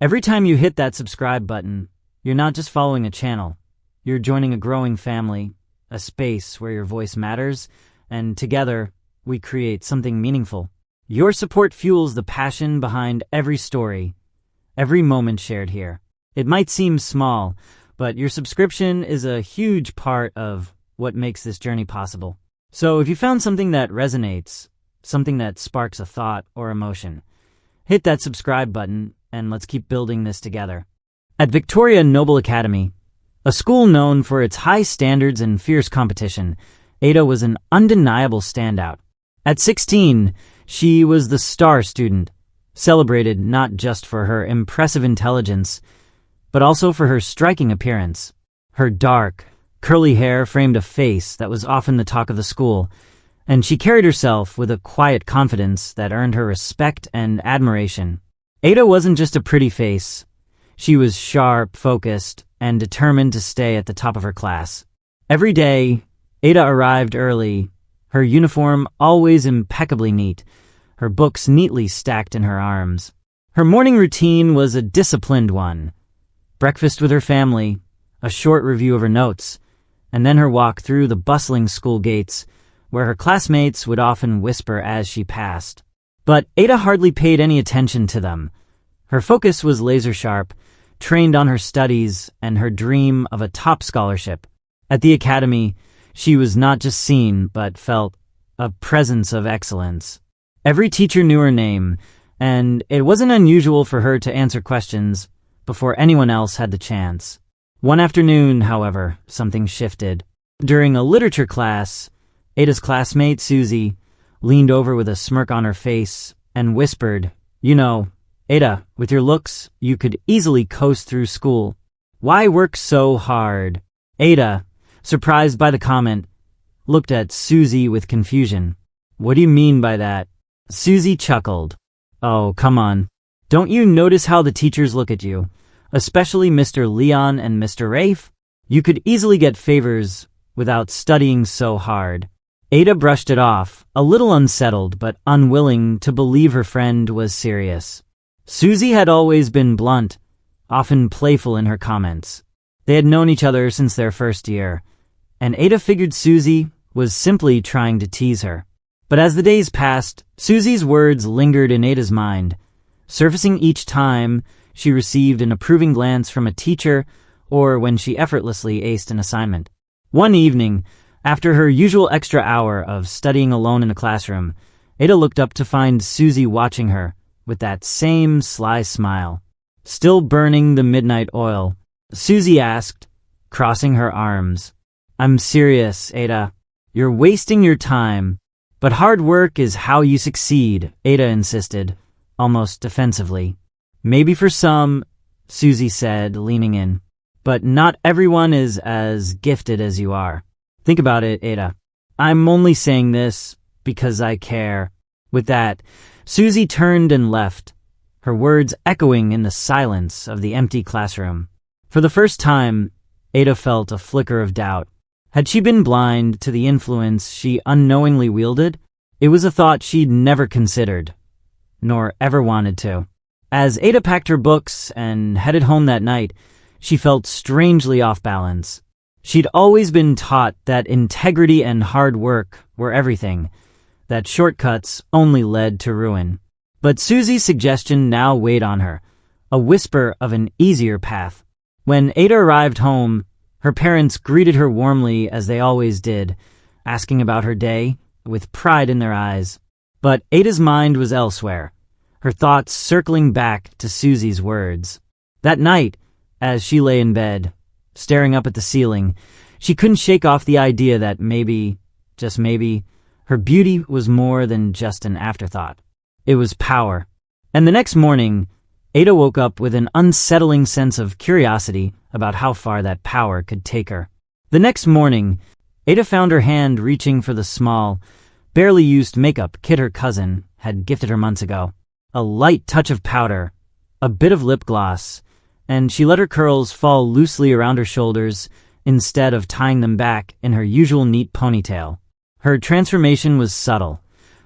Every time you hit that subscribe button, you're not just following a channel. You're joining a growing family, a space where your voice matters, and together, we create something meaningful. Your support fuels the passion behind every story, every moment shared here. It might seem small, but your subscription is a huge part of what makes this journey possible. So if you found something that resonates, something that sparks a thought or emotion, hit that subscribe button and let's keep building this together. At Victoria Noble Academy, a school known for its high standards and fierce competition, Ada was an undeniable standout. At 16, she was the star student, celebrated not just for her impressive intelligence, but also for her striking appearance. Her dark, curly hair framed a face that was often the talk of the school, and she carried herself with a quiet confidence that earned her respect and admiration. Ada wasn't just a pretty face. She was sharp, focused, and determined to stay at the top of her class. Every day, Ada arrived early, her uniform always impeccably neat, her books neatly stacked in her arms. Her morning routine was a disciplined one. Breakfast with her family, a short review of her notes, and then her walk through the bustling school gates, where her classmates would often whisper as she passed. But Ada hardly paid any attention to them. Her focus was laser-sharp, trained on her studies and her dream of a top scholarship. At the academy, she was not just seen, but felt a presence of excellence. Every teacher knew her name, and it wasn't unusual for her to answer questions before anyone else had the chance. One afternoon, however, something shifted. During a literature class, Ada's classmate, Susie, leaned over with a smirk on her face and whispered, "You know, Ada, with your looks, you could easily coast through school. Why work so hard?" Ada, surprised by the comment, looked at Susie with confusion. "What do you mean by that?" Susie chuckled. "Oh, come on. Don't you notice how the teachers look at you? Especially Mr. Leon and Mr. Rafe? You could easily get favors without studying so hard." Ada brushed it off, a little unsettled but unwilling to believe her friend was serious. Susie had always been blunt, often playful in her comments. They had known each other since their first year, and Ada figured Susie was simply trying to tease her. But as the days passed, Susie's words lingered in Ada's mind, surfacing each time she received an approving glance from a teacher or when she effortlessly aced an assignment. One evening, after her usual extra hour of studying alone in a classroom, Ada looked up to find Susie watching her with that same sly smile. Still burning the midnight oil, Susie asked, crossing her arms, "I'm serious, Ada. You're wasting your time. But hard work is how you succeed," Ada insisted, almost defensively. "Maybe for some," Susie said, leaning in, "but not everyone is as gifted as you are. Think about it, Ada. I'm only saying this because I care." With that, Susie turned and left, her words echoing in the silence of the empty classroom. For the first time, Ada felt a flicker of doubt. Had she been blind to the influence she unknowingly wielded? It was a thought she'd never considered, nor ever wanted to. As Ada packed her books and headed home that night, she felt strangely off balance. She'd always been taught that integrity and hard work were everything, that shortcuts only led to ruin. But Susie's suggestion now weighed on her, a whisper of an easier path. When Ada arrived home, her parents greeted her warmly as they always did, asking about her day, with pride in their eyes. But Ada's mind was elsewhere, her thoughts circling back to Susie's words. That night, as she lay in bed, staring up at the ceiling, she couldn't shake off the idea that maybe, just maybe, her beauty was more than just an afterthought. It was power. And the next morning, Ada woke up with an unsettling sense of curiosity about how far that power could take her. The next morning, Ada found her hand reaching for the small, barely used makeup kit her cousin had gifted her months ago. A light touch of powder, a bit of lip gloss, and she let her curls fall loosely around her shoulders instead of tying them back in her usual neat ponytail. Her transformation was subtle,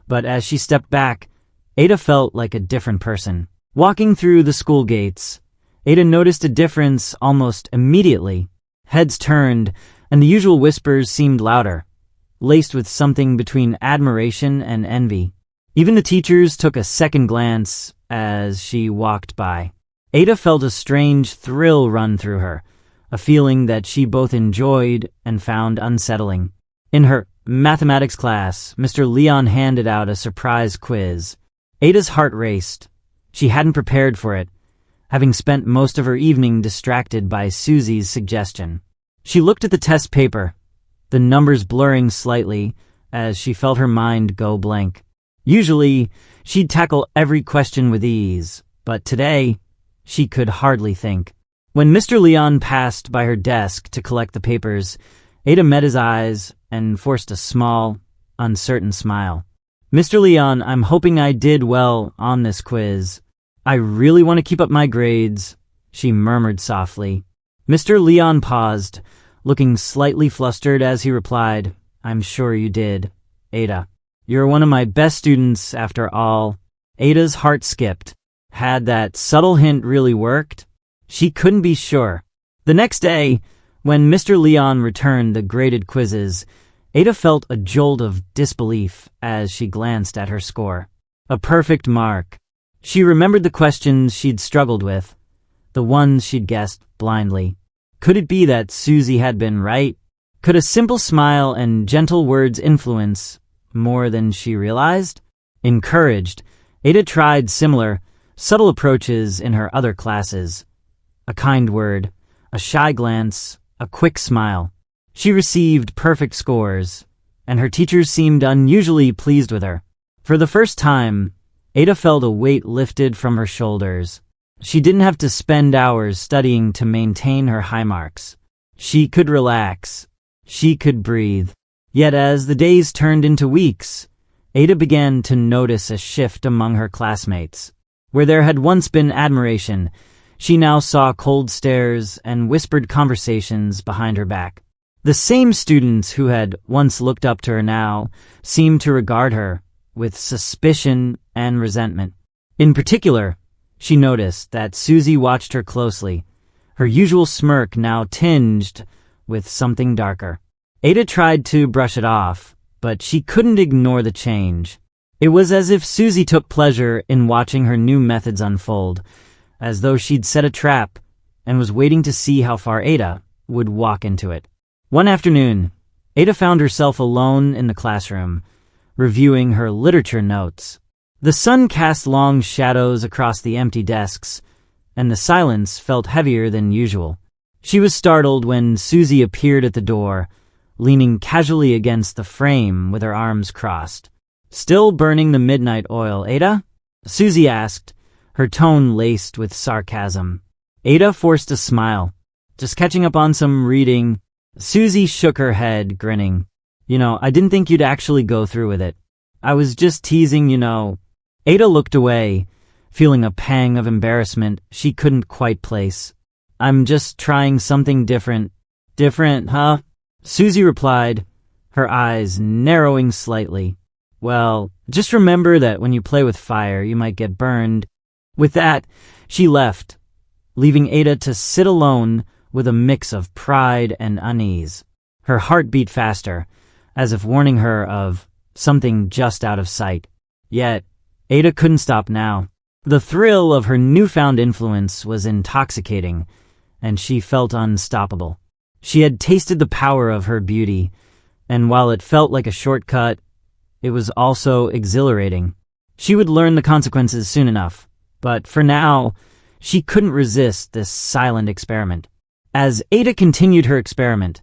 but as she stepped back, Ada felt like a different person. Walking through the school gates, Ada noticed a difference almost immediately. Heads turned, and the usual whispers seemed louder, laced with something between admiration and envy. Even the teachers took a second glance as she walked by. Ada felt a strange thrill run through her, a feeling that she both enjoyed and found unsettling. In her mathematics class, Mr. Leon handed out a surprise quiz. Ada's heart raced. She hadn't prepared for it, having spent most of her evening distracted by Susie's suggestion. She looked at the test paper, the numbers blurring slightly as she felt her mind go blank. Usually, she'd tackle every question with ease, but today, she could hardly think. When Mr. Leon passed by her desk to collect the papers, Ada met his eyes and forced a small, uncertain smile. "Mr. Leon, I'm hoping I did well on this quiz. I really want to keep up my grades," she murmured softly. Mr. Leon paused, looking slightly flustered as he replied, "I'm sure you did, Ada. You're one of my best students after all." Ada's heart skipped. Had that subtle hint really worked? She couldn't be sure. The next day, when Mr. Leon returned the graded quizzes, Ada felt a jolt of disbelief as she glanced at her score. A perfect mark. She remembered the questions she'd struggled with, the ones she'd guessed blindly. Could it be that Susie had been right? Could a simple smile and gentle words influence more than she realized? Encouraged, Ada tried similar, subtle approaches in her other classes. A kind word, a shy glance, a quick smile. She received perfect scores, and her teachers seemed unusually pleased with her. For the first time, Ada felt a weight lifted from her shoulders. She didn't have to spend hours studying to maintain her high marks. She could relax. She could breathe. Yet as the days turned into weeks, Ada began to notice a shift among her classmates. Where there had once been admiration, she now saw cold stares and whispered conversations behind her back. The same students who had once looked up to her now seemed to regard her with suspicion and resentment. In particular, she noticed that Susie watched her closely, her usual smirk now tinged with something darker. Ada tried to brush it off, but she couldn't ignore the change. It was as if Susie took pleasure in watching her new methods unfold, as though she'd set a trap and was waiting to see how far Ada would walk into it. One afternoon, Ada found herself alone in the classroom, reviewing her literature notes. The sun cast long shadows across the empty desks, and the silence felt heavier than usual. She was startled when Susie appeared at the door, leaning casually against the frame with her arms crossed. "Still burning the midnight oil, Ada?" Susie asked, her tone laced with sarcasm. Ada forced a smile. "Just catching up on some reading." Susie shook her head, grinning. I didn't think you'd actually go through with it. I was just teasing, Ada looked away, feeling a pang of embarrassment she couldn't quite place. "I'm just trying something different." "Different, huh?" Susie replied, her eyes narrowing slightly. "Well, just remember that when you play with fire, you might get burned." With that, she left, leaving Ada to sit alone with a mix of pride and unease. Her heart beat faster, as if warning her of something just out of sight. Yet, Ada couldn't stop now. The thrill of her newfound influence was intoxicating, and she felt unstoppable. She had tasted the power of her beauty, and while it felt like a shortcut, it was also exhilarating. She would learn the consequences soon enough, but for now, she couldn't resist this silent experiment. As Ada continued her experiment,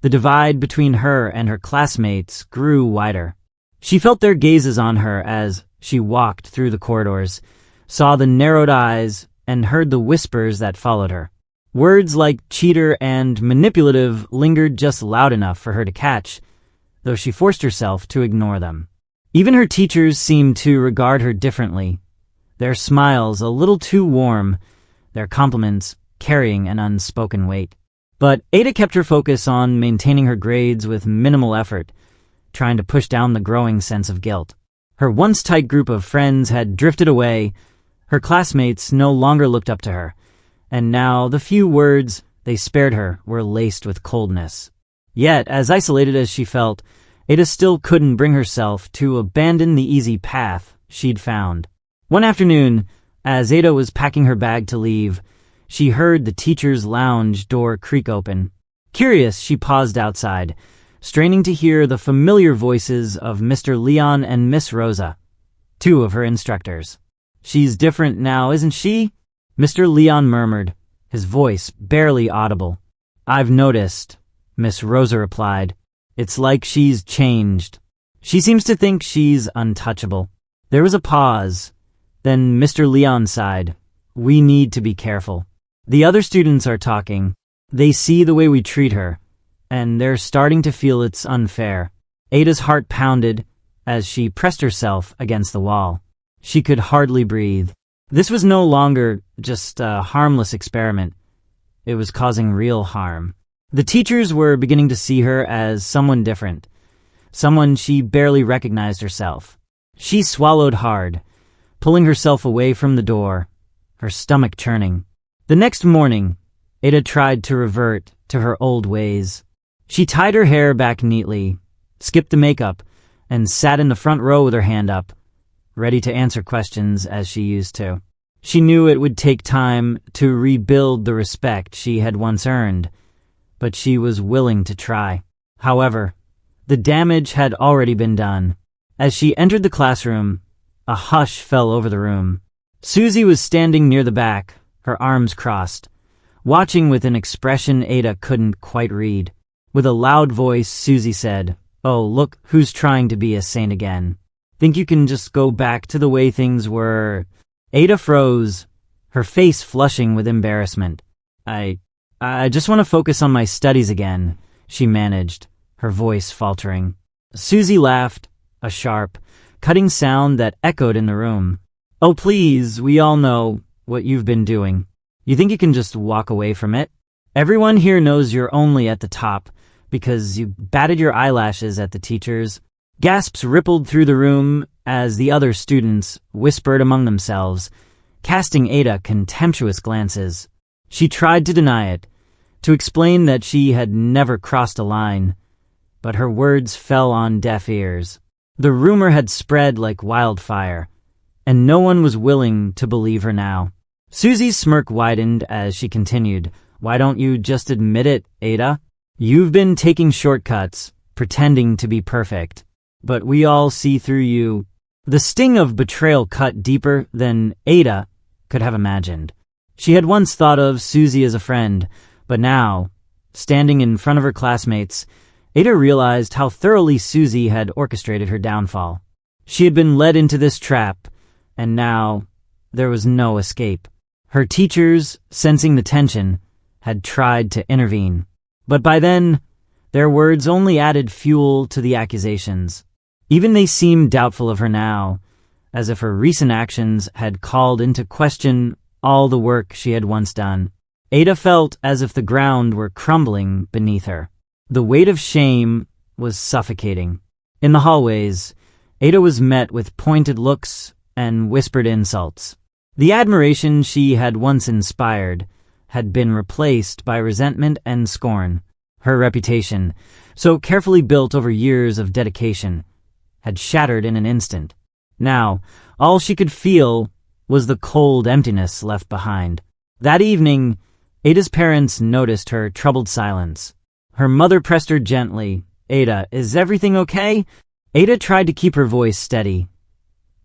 the divide between her and her classmates grew wider. She felt their gazes on her as she walked through the corridors, saw the narrowed eyes, and heard the whispers that followed her. Words like cheater and manipulative lingered just loud enough for her to catch, though she forced herself to ignore them. Even her teachers seemed to regard her differently, their smiles a little too warm, their compliments carrying an unspoken weight. But Ada kept her focus on maintaining her grades with minimal effort, trying to push down the growing sense of guilt. Her once tight group of friends had drifted away, her classmates no longer looked up to her, and now the few words they spared her were laced with coldness. Yet, as isolated as she felt, Ada still couldn't bring herself to abandon the easy path she'd found. One afternoon, as Ada was packing her bag to leave, she heard the teacher's lounge door creak open. Curious, she paused outside, straining to hear the familiar voices of Mr. Leon and Miss Rosa, two of her instructors. "She's different now, isn't she?" Mr. Leon murmured, his voice barely audible. "I've noticed," Miss Rosa replied. "It's like she's changed. She seems to think she's untouchable." There was a pause. Then Mr. Leon sighed. "We need to be careful. The other students are talking. They see the way we treat her, and they're starting to feel it's unfair." Ada's heart pounded as she pressed herself against the wall. She could hardly breathe. This was no longer just a harmless experiment. It was causing real harm. The teachers were beginning to see her as someone different, someone she barely recognized herself. She swallowed hard, pulling herself away from the door, her stomach churning. The next morning, Ada tried to revert to her old ways. She tied her hair back neatly, skipped the makeup, and sat in the front row with her hand up, ready to answer questions as she used to. She knew it would take time to rebuild the respect she had once earned, but she was willing to try. However, the damage had already been done. As she entered the classroom, a hush fell over the room. Susie was standing near the back, her arms crossed, watching with an expression Ada couldn't quite read. With a loud voice, Susie said, "Oh, look who's trying to be a saint again. Think you can just go back to the way things were?" Ada froze, her face flushing with embarrassment. I just want to focus on my studies again," she managed, her voice faltering. Susie laughed, a sharp, cutting sound that echoed in the room. "Oh, please, we all know what you've been doing. You think you can just walk away from it? Everyone here knows you're only at the top because you batted your eyelashes at the teachers." Gasps rippled through the room as the other students whispered among themselves, casting Ada contemptuous glances. She tried to deny it, to explain that she had never crossed a line, but her words fell on deaf ears. The rumor had spread like wildfire, and no one was willing to believe her now. Susie's smirk widened as she continued, "Why don't you just admit it, Ada? You've been taking shortcuts, pretending to be perfect, but we all see through you." The sting of betrayal cut deeper than Ada could have imagined. She had once thought of Susie as a friend, but now, standing in front of her classmates, Ada realized how thoroughly Susie had orchestrated her downfall. She had been led into this trap, and now there was no escape. Her teachers, sensing the tension, had tried to intervene. But by then, their words only added fuel to the accusations. Even they seemed doubtful of her now, as if her recent actions had called into question all the work she had once done. Ada felt as if the ground were crumbling beneath her. The weight of shame was suffocating. In the hallways, Ada was met with pointed looks and whispered insults. The admiration she had once inspired had been replaced by resentment and scorn. Her reputation, so carefully built over years of dedication, had shattered in an instant. Now, all she could feel was the cold emptiness left behind. That evening, Ada's parents noticed her troubled silence. Her mother pressed her gently. "Ada, is everything okay?" Ada tried to keep her voice steady,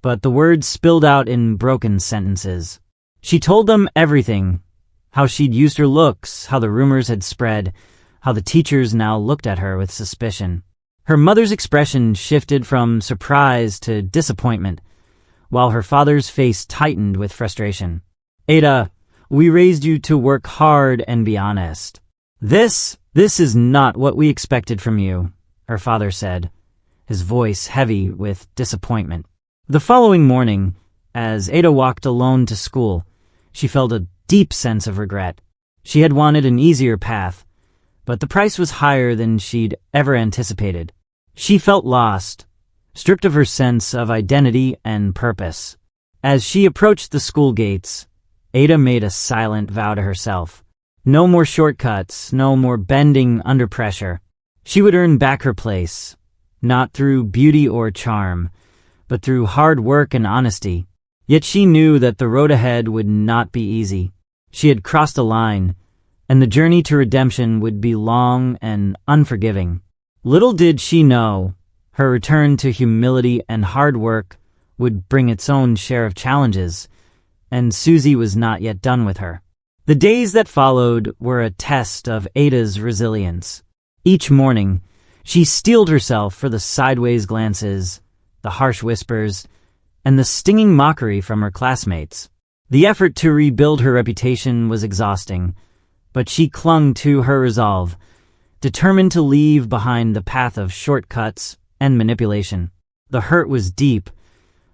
but the words spilled out in broken sentences. She told them everything, how she'd used her looks, how the rumors had spread, how the teachers now looked at her with suspicion. Her mother's expression shifted from surprise to disappointment, while her father's face tightened with frustration. "Ada, we raised you to work hard and be honest. This is not what we expected from you," her father said, his voice heavy with disappointment. The following morning, as Ada walked alone to school, she felt a deep sense of regret. She had wanted an easier path, but the price was higher than she'd ever anticipated. She felt lost, stripped of her sense of identity and purpose. As she approached the school gates, Ada made a silent vow to herself. No more shortcuts, no more bending under pressure. She would earn back her place, not through beauty or charm, but through hard work and honesty. Yet she knew that the road ahead would not be easy. She had crossed a line, and the journey to redemption would be long and unforgiving. Little did she know, her return to humility and hard work would bring its own share of challenges, and Susie was not yet done with her. The days that followed were a test of Ada's resilience. Each morning, she steeled herself for the sideways glances, the harsh whispers, and the stinging mockery from her classmates. The effort to rebuild her reputation was exhausting, but she clung to her resolve, determined to leave behind the path of shortcuts and manipulation. The hurt was deep,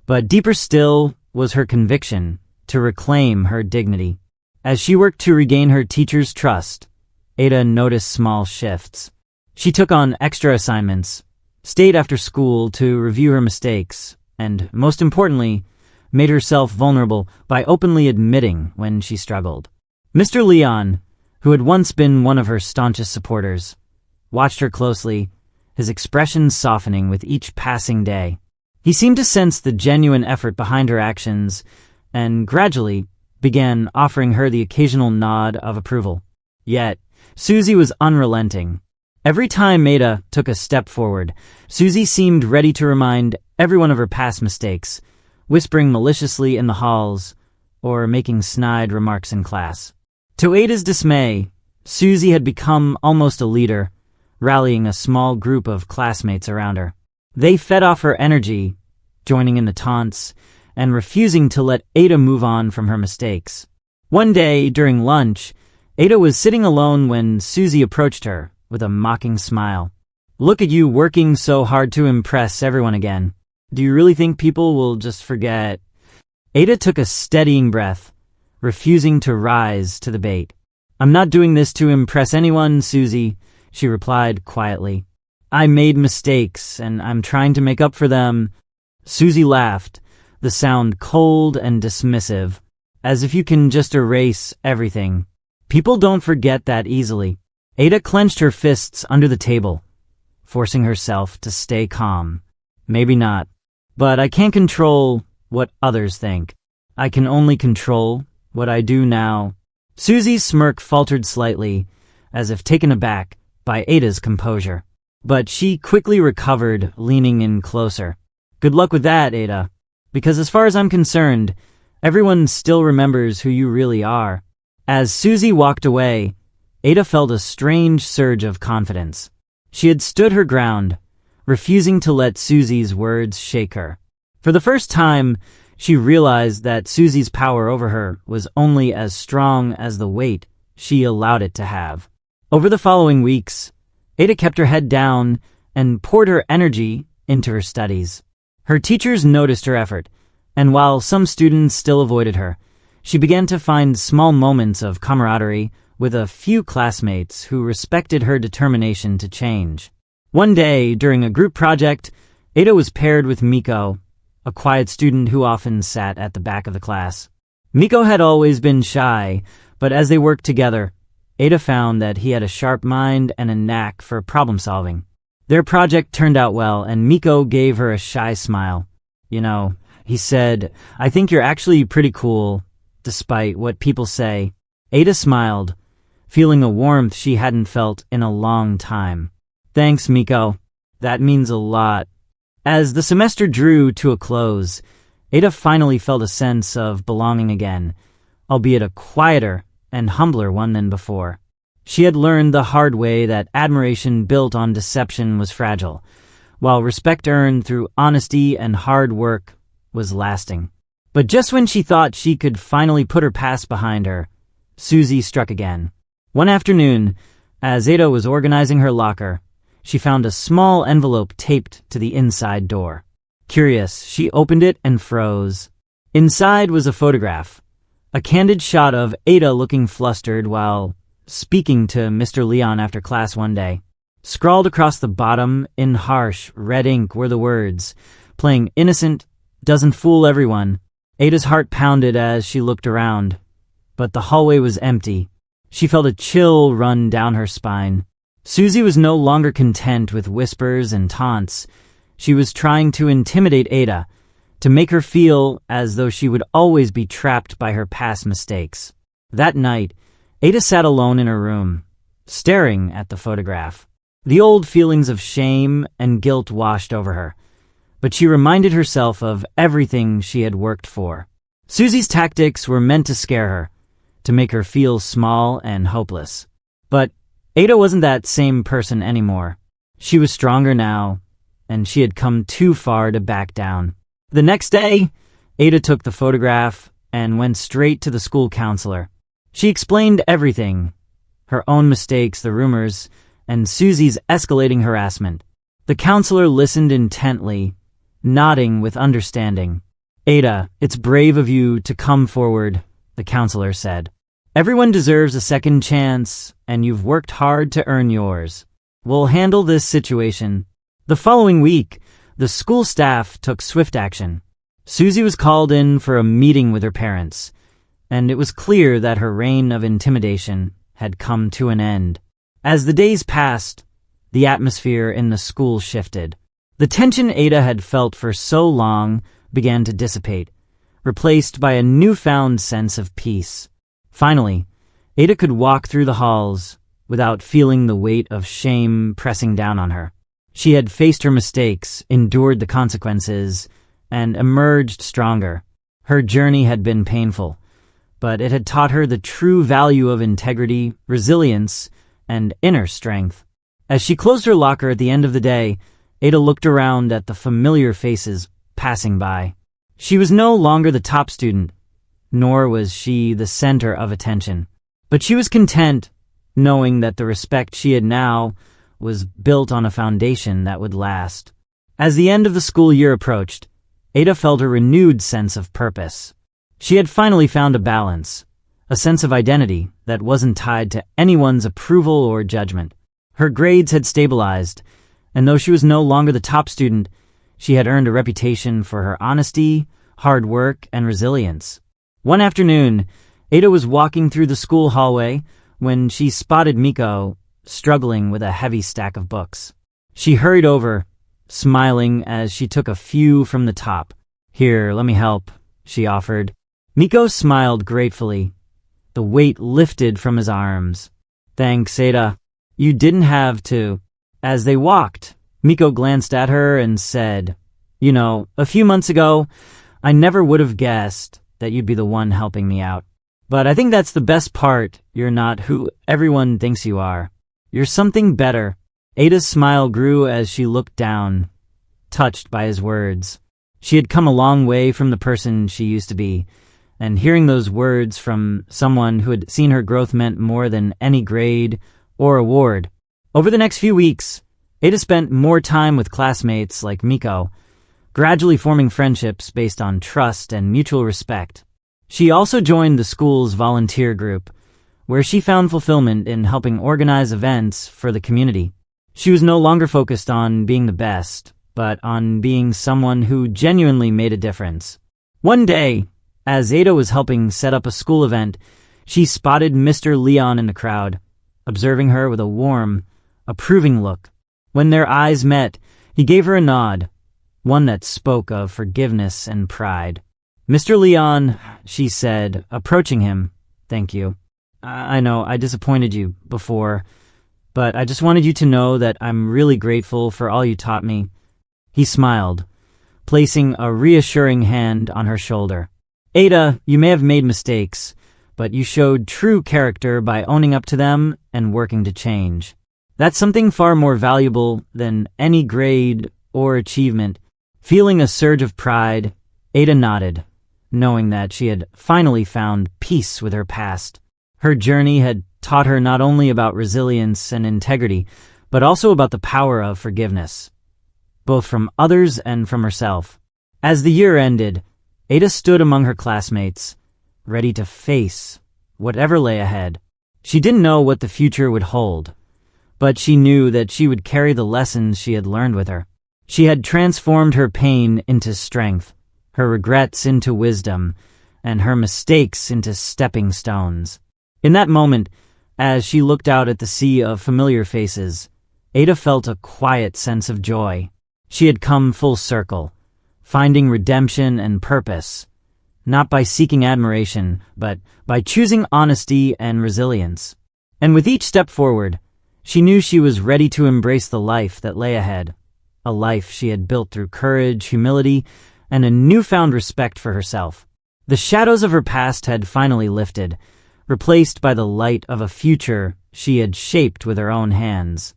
but deeper still was her conviction to reclaim her dignity. As she worked to regain her teacher's trust, Ada noticed small shifts. She took on extra assignments, stayed after school to review her mistakes, and, most importantly, made herself vulnerable by openly admitting when she struggled. Mr. Leon, who had once been one of her staunchest supporters, watched her closely, his expression softening with each passing day. He seemed to sense the genuine effort behind her actions and gradually began offering her the occasional nod of approval. Yet, Susie was unrelenting. Every time Ada took a step forward, Susie seemed ready to remind everyone of her past mistakes, whispering maliciously in the halls or making snide remarks in class. To Ada's dismay, Susie had become almost a leader, rallying a small group of classmates around her. They fed off her energy, joining in the taunts, and refusing to let Ada move on from her mistakes. One day, during lunch, Ada was sitting alone when Susie approached her with a mocking smile. "Look at you working so hard to impress everyone again. Do you really think people will just forget?" Ada took a steadying breath, refusing to rise to the bait. "I'm not doing this to impress anyone, Susie," she replied quietly. "I made mistakes, and I'm trying to make up for them." Susie laughed, the sound cold and dismissive, as if you can just erase everything. "People don't forget that easily." Ada clenched her fists under the table, forcing herself to stay calm. "Maybe not, but I can't control what others think. I can only control what I do now." Susie's smirk faltered slightly, as if taken aback by Ada's composure. But she quickly recovered, leaning in closer. "Good luck with that, Ada. Because as far as I'm concerned, everyone still remembers who you really are." As Susie walked away, Ada felt a strange surge of confidence. She had stood her ground, refusing to let Susie's words shake her. For the first time, she realized that Susie's power over her was only as strong as the weight she allowed it to have. Over the following weeks, Ada kept her head down and poured her energy into her studies. Her teachers noticed her effort, and while some students still avoided her, she began to find small moments of camaraderie with a few classmates who respected her determination to change. One day, during a group project, Ada was paired with Miko, a quiet student who often sat at the back of the class. Miko had always been shy, but as they worked together, Ada found that he had a sharp mind and a knack for problem-solving. Their project turned out well, and Miko gave her a shy smile. "You know," he said, "I think you're actually pretty cool, despite what people say." Ada smiled, feeling a warmth she hadn't felt in a long time. "Thanks, Miko. That means a lot." As the semester drew to a close, Ada finally felt a sense of belonging again, albeit a quieter and humbler one than before. She had learned the hard way that admiration built on deception was fragile, while respect earned through honesty and hard work was lasting. But just when she thought she could finally put her past behind her, Susie struck again. One afternoon, as Ada was organizing her locker, she found a small envelope taped to the inside door. Curious, she opened it and froze. Inside was a photograph, a candid shot of Ada looking flustered while speaking to Mr. Leon after class one day. Scrawled across the bottom in harsh red ink were the words, "Playing innocent doesn't fool everyone." Ada's heart pounded as she looked around, but the hallway was empty. She felt a chill run down her spine. Susie was no longer content with whispers and taunts. She was trying to intimidate Ada, to make her feel as though she would always be trapped by her past mistakes. That night, Ada sat alone in her room, staring at the photograph. The old feelings of shame and guilt washed over her, but she reminded herself of everything she had worked for. Susie's tactics were meant to scare her, to make her feel small and hopeless. But Ada wasn't that same person anymore. She was stronger now, and she had come too far to back down. The next day, Ada took the photograph and went straight to the school counselor. She explained everything, her own mistakes, the rumors, and Susie's escalating harassment. The counselor listened intently, nodding with understanding. "Ada, it's brave of you to come forward," the counselor said. "Everyone deserves a second chance, and you've worked hard to earn yours. We'll handle this situation." The following week, the school staff took swift action. Susie was called in for a meeting with her parents, and it was clear that her reign of intimidation had come to an end. As the days passed, the atmosphere in the school shifted. The tension Ada had felt for so long began to dissipate, replaced by a newfound sense of peace. Finally, Ada could walk through the halls without feeling the weight of shame pressing down on her. She had faced her mistakes, endured the consequences, and emerged stronger. Her journey had been painful, but it had taught her the true value of integrity, resilience, and inner strength. As she closed her locker at the end of the day, Ada looked around at the familiar faces passing by. She was no longer the top student, nor was she the center of attention. But she was content, knowing that the respect she had now was built on a foundation that would last. As the end of the school year approached, Ada felt a renewed sense of purpose. She had finally found a balance, a sense of identity that wasn't tied to anyone's approval or judgment. Her grades had stabilized, and though she was no longer the top student, she had earned a reputation for her honesty, hard work, and resilience. One afternoon, Ada was walking through the school hallway when she spotted Miko struggling with a heavy stack of books. She hurried over, smiling as she took a few from the top. "Here, let me help," she offered. Miko smiled gratefully. The weight lifted from his arms. "Thanks, Ada. You didn't have to." As they walked, Miko glanced at her and said, "You know, a few months ago, I never would have guessed that you'd be the one helping me out. But I think that's the best part. You're not who everyone thinks you are. You're something better." Ada's smile grew as she looked down, touched by his words. She had come a long way from the person she used to be, and hearing those words from someone who had seen her growth meant more than any grade or award. Over the next few weeks, Ada spent more time with classmates like Miko, gradually forming friendships based on trust and mutual respect. She also joined the school's volunteer group, where she found fulfillment in helping organize events for the community. She was no longer focused on being the best, but on being someone who genuinely made a difference. One day, as Ada was helping set up a school event, she spotted Mr. Leon in the crowd, observing her with a warm, approving look. When their eyes met, he gave her a nod, one that spoke of forgiveness and pride. "Mr. Leon," she said, approaching him, "thank you. I know I disappointed you before, but I just wanted you to know that I'm really grateful for all you taught me." He smiled, placing a reassuring hand on her shoulder. "Ada, you may have made mistakes, but you showed true character by owning up to them and working to change. That's something far more valuable than any grade or achievement." Feeling a surge of pride, Ada nodded, knowing that she had finally found peace with her past. Her journey had taught her not only about resilience and integrity, but also about the power of forgiveness, both from others and from herself. As the year ended, Ada stood among her classmates, ready to face whatever lay ahead. She didn't know what the future would hold, but she knew that she would carry the lessons she had learned with her. She had transformed her pain into strength, her regrets into wisdom, and her mistakes into stepping stones. In that moment, as she looked out at the sea of familiar faces, Ada felt a quiet sense of joy. She had come full circle, finding redemption and purpose, not by seeking admiration, but by choosing honesty and resilience. And with each step forward, she knew she was ready to embrace the life that lay ahead, a life she had built through courage, humility, and a newfound respect for herself. The shadows of her past had finally lifted, replaced by the light of a future she had shaped with her own hands.